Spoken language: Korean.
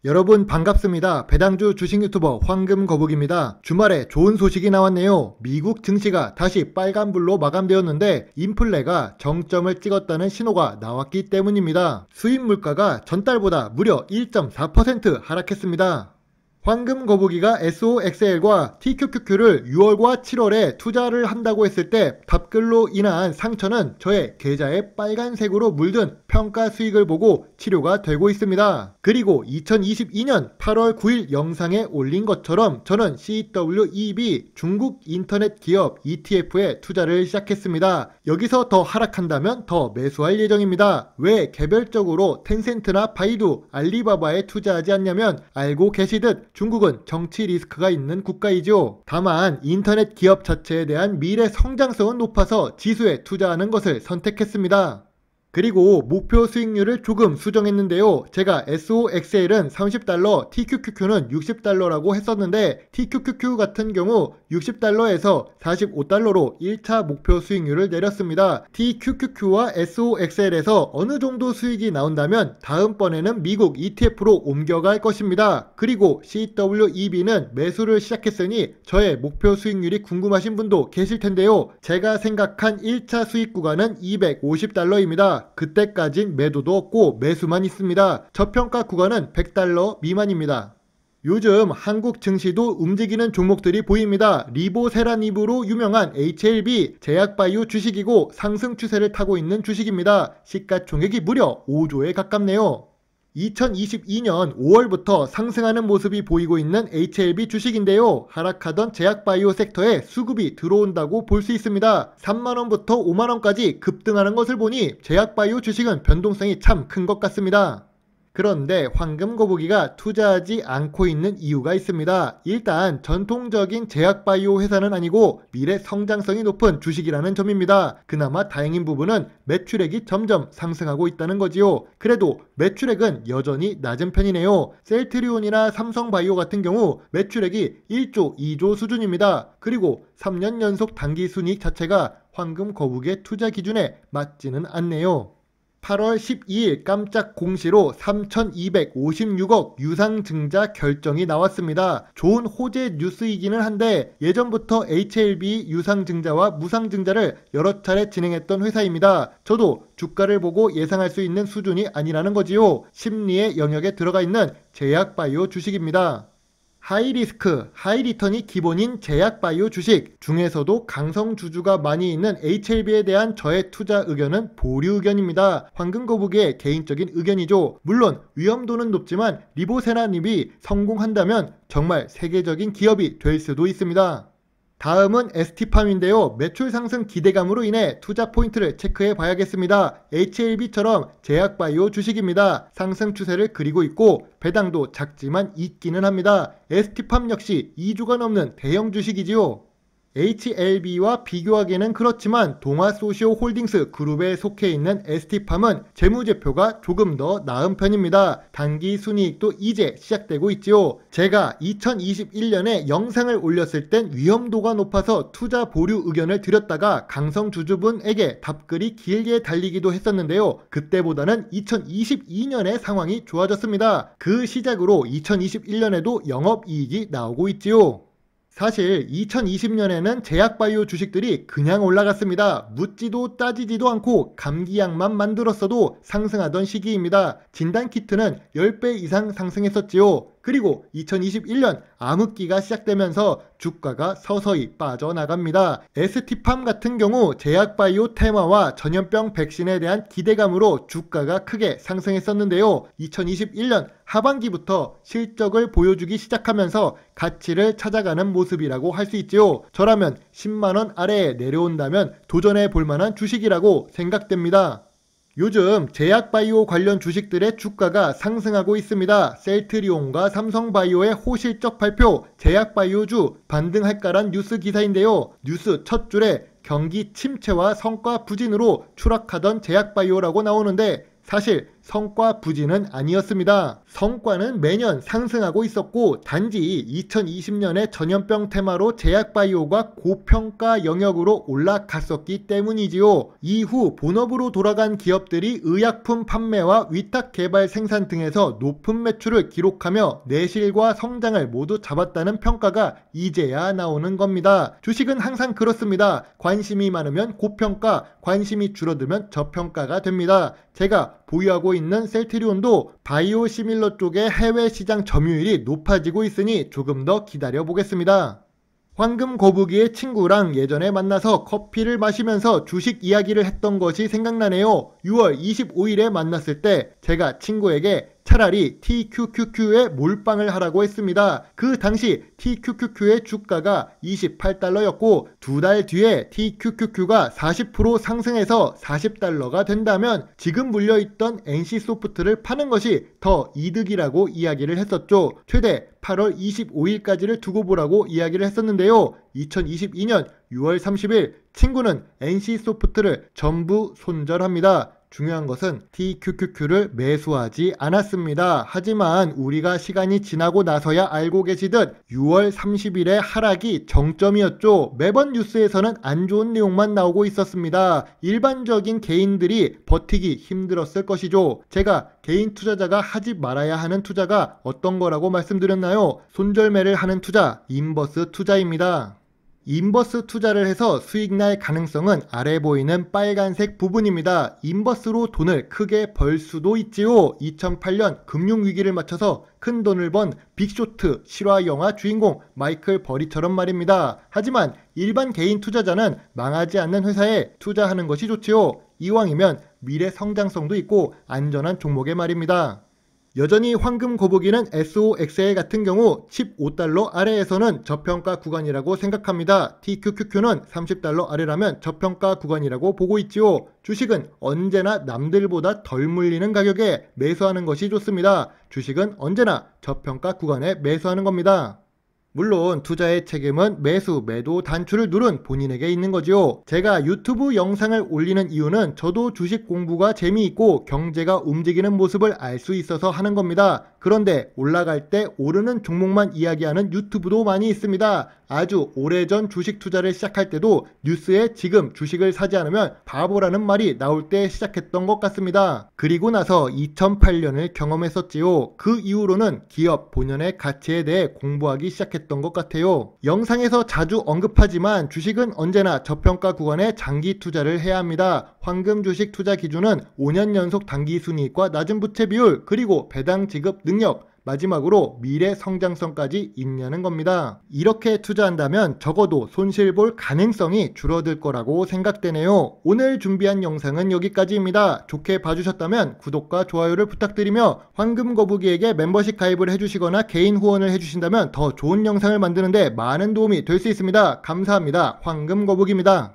여러분 반갑습니다. 배당주 주식 유튜버 황금거북입니다. 주말에 좋은 소식이 나왔네요. 미국 증시가 다시 빨간불로 마감되었는데 인플레가 정점을 찍었다는 신호가 나왔기 때문입니다. 수입 물가가 전달보다 무려 1.4% 하락했습니다. 황금거북이가 SOXL과 TQQQ를 6월과 7월에 투자를 한다고 했을 때 답글로 인한 상처는 저의 계좌에 빨간색으로 물든 평가 수익을 보고 치료가 되고 있습니다. 그리고 2022년 8월 9일 영상에 올린 것처럼 저는 CWEB 중국 인터넷 기업 ETF에 투자를 시작했습니다. 여기서 더 하락한다면 더 매수할 예정입니다. 왜 개별적으로 텐센트나 바이두, 알리바바에 투자하지 않냐면 알고 계시듯 중국은 정치 리스크가 있는 국가이죠. 다만 인터넷 기업 자체에 대한 미래 성장성은 높아서 지수에 투자하는 것을 선택했습니다. 그리고 목표 수익률을 조금 수정했는데요. 제가 SOXL은 30달러, TQQQ는 60달러라고 했었는데 TQQQ 같은 경우 60달러에서 45달러로 1차 목표 수익률을 내렸습니다. TQQQ와 SOXL에서 어느 정도 수익이 나온다면 다음번에는 미국 ETF로 옮겨갈 것입니다. 그리고 CWEB는 매수를 시작했으니 저의 목표 수익률이 궁금하신 분도 계실 텐데요. 제가 생각한 1차 수익 구간은 250달러입니다. 그때까진 매도도 없고 매수만 있습니다. 저평가 구간은 100달러 미만입니다. 요즘 한국 증시도 움직이는 종목들이 보입니다. 리보세라닙으로 유명한 HLB 제약바이오 주식이고 상승 추세를 타고 있는 주식입니다. 시가총액이 무려 5조에 가깝네요. 2022년 5월부터 상승하는 모습이 보이고 있는 HLB 주식인데요. 하락하던 제약바이오 섹터에 수급이 들어온다고 볼 수 있습니다. 3만원부터 5만원까지 급등하는 것을 보니 제약바이오 주식은 변동성이 참 큰 것 같습니다. 그런데 황금거북이가 투자하지 않고 있는 이유가 있습니다. 일단 전통적인 제약바이오 회사는 아니고 미래 성장성이 높은 주식이라는 점입니다. 그나마 다행인 부분은 매출액이 점점 상승하고 있다는 거지요. 그래도 매출액은 여전히 낮은 편이네요. 셀트리온이나 삼성바이오 같은 경우 매출액이 1조, 2조 수준입니다. 그리고 3년 연속 당기순이익 자체가 황금거북이의 투자 기준에 맞지는 않네요. 8월 12일 깜짝 공시로 3,256억 유상증자 결정이 나왔습니다. 좋은 호재 뉴스이기는 한데 예전부터 HLB 유상증자와 무상증자를 여러 차례 진행했던 회사입니다. 저도 주가를 보고 예상할 수 있는 수준이 아니라는 거지요. 심리의 영역에 들어가 있는 제약바이오 주식입니다. 하이리스크, 하이리턴이 기본인 제약바이오 주식 중에서도 강성주주가 많이 있는 HLB에 대한 저의 투자 의견은 보류 의견입니다. 황금거북이의 개인적인 의견이죠. 물론 위험도는 높지만 리보세라닙이 성공한다면 정말 세계적인 기업이 될 수도 있습니다. 다음은 ST팜인데요. 매출 상승 기대감으로 인해 투자 포인트를 체크해 봐야겠습니다. HLB처럼 제약바이오 주식입니다. 상승 추세를 그리고 있고 배당도 작지만 있기는 합니다. ST팜 역시 2조가 넘는 대형 주식이지요. HLB와 비교하기에는 그렇지만 동아소시오홀딩스 그룹에 속해 있는 ST팜은 재무제표가 조금 더 나은 편입니다. 단기순이익도 이제 시작되고 있지요. 제가 2021년에 영상을 올렸을 땐 위험도가 높아서 투자 보류 의견을 드렸다가 강성주주분에게 답글이 길게 달리기도 했었는데요. 그때보다는 2022년의 상황이 좋아졌습니다. 그 시작으로 2021년에도 영업이익이 나오고 있지요. 사실 2020년에는 제약바이오 주식들이 그냥 올라갔습니다. 묻지도 따지지도 않고 감기약만 만들었어도 상승하던 시기입니다. 진단키트는 10배 이상 상승했었지요. 그리고 2021년 암흑기가 시작되면서 주가가 서서히 빠져나갑니다. ST팜 같은 경우 제약바이오 테마와 전염병 백신에 대한 기대감으로 주가가 크게 상승했었는데요. 2021년 하반기부터 실적을 보여주기 시작하면서 가치를 찾아가는 모습이라고 할 수 있지요. 저라면 10만원 아래에 내려온다면 도전해 볼 만한 주식이라고 생각됩니다. 요즘 제약바이오 관련 주식들의 주가가 상승하고 있습니다. 셀트리온과 삼성바이오의 호실적 발표, 제약바이오주 반등할까란 뉴스 기사인데요. 뉴스 첫 줄에 경기 침체와 성과 부진으로 추락하던 제약바이오라고 나오는데 사실 성과 부진은 아니었습니다. 성과는 매년 상승하고 있었고 단지 2020년에 전염병 테마로 제약바이오가 고평가 영역으로 올라갔었기 때문이지요. 이후 본업으로 돌아간 기업들이 의약품 판매와 위탁 개발 생산 등에서 높은 매출을 기록하며 내실과 성장을 모두 잡았다는 평가가 이제야 나오는 겁니다. 주식은 항상 그렇습니다. 관심이 많으면 고평가, 관심이 줄어들면 저평가가 됩니다. 제가 보유하고 있는 셀트리온도 바이오시밀러 쪽의 해외 시장 점유율이 높아지고 있으니 조금 더 기다려 보겠습니다. 황금 거북이의 친구랑 예전에 만나서 커피를 마시면서 주식 이야기를 했던 것이 생각나네요. 6월 25일에 만났을 때 제가 친구에게 차라리 TQQQ에 몰빵을 하라고 했습니다. 그 당시 TQQQ의 주가가 28달러였고 두 달 뒤에 TQQQ가 40% 상승해서 40달러가 된다면 지금 물려있던 NC소프트를 파는 것이 더 이득이라고 이야기를 했었죠. 최대 8월 25일까지를 두고 보라고 이야기를 했었는데요. 2022년 6월 30일 친구는 NC소프트를 전부 손절합니다. 중요한 것은 TQQQ를 매수하지 않았습니다. 하지만 우리가 시간이 지나고 나서야 알고 계시듯 6월 30일의 하락이 정점이었죠. 매번 뉴스에서는 안 좋은 내용만 나오고 있었습니다. 일반적인 개인들이 버티기 힘들었을 것이죠. 제가 개인 투자자가 하지 말아야 하는 투자가 어떤 거라고 말씀드렸나요? 손절매를 하는 투자, 인버스 투자입니다. 인버스 투자를 해서 수익 날 가능성은 아래 보이는 빨간색 부분입니다. 인버스로 돈을 크게 벌 수도 있지요. 2008년 금융위기를 맞춰서 큰 돈을 번 빅쇼트 실화 영화 주인공 마이클 버리처럼 말입니다. 하지만 일반 개인 투자자는 망하지 않는 회사에 투자하는 것이 좋지요. 이왕이면 미래 성장성도 있고 안전한 종목에 말입니다. 여전히 황금 거북이는 SOXL 같은 경우 15달러 아래에서는 저평가 구간이라고 생각합니다. TQQQ는 30달러 아래라면 저평가 구간이라고 보고 있지요. 주식은 언제나 남들보다 덜 물리는 가격에 매수하는 것이 좋습니다. 주식은 언제나 저평가 구간에 매수하는 겁니다. 물론 투자의 책임은 매수, 매도, 단추를 누른 본인에게 있는 거지요. 제가 유튜브 영상을 올리는 이유는 저도 주식 공부가 재미있고 경제가 움직이는 모습을 알 수 있어서 하는 겁니다. 그런데 올라갈 때 오르는 종목만 이야기하는 유튜브도 많이 있습니다. 아주 오래전 주식 투자를 시작할 때도 뉴스에 지금 주식을 사지 않으면 바보라는 말이 나올 때 시작했던 것 같습니다. 그리고 나서 2008년을 경험했었지요. 그 이후로는 기업 본연의 가치에 대해 공부하기 시작했던 것 같아요. 영상에서 자주 언급하지만 주식은 언제나 저평가 구간에 장기 투자를 해야 합니다. 황금 주식 투자 기준은 5년 연속 단기 순이익과 낮은 부채 비율, 그리고 배당 지급 능력, 마지막으로 미래 성장성까지 있냐는 겁니다. 이렇게 투자한다면 적어도 손실 볼 가능성이 줄어들 거라고 생각되네요. 오늘 준비한 영상은 여기까지입니다. 좋게 봐주셨다면 구독과 좋아요를 부탁드리며 황금 거북이에게 멤버십 가입을 해주시거나 개인 후원을 해주신다면 더 좋은 영상을 만드는데 많은 도움이 될 수 있습니다. 감사합니다. 황금 거북입니다.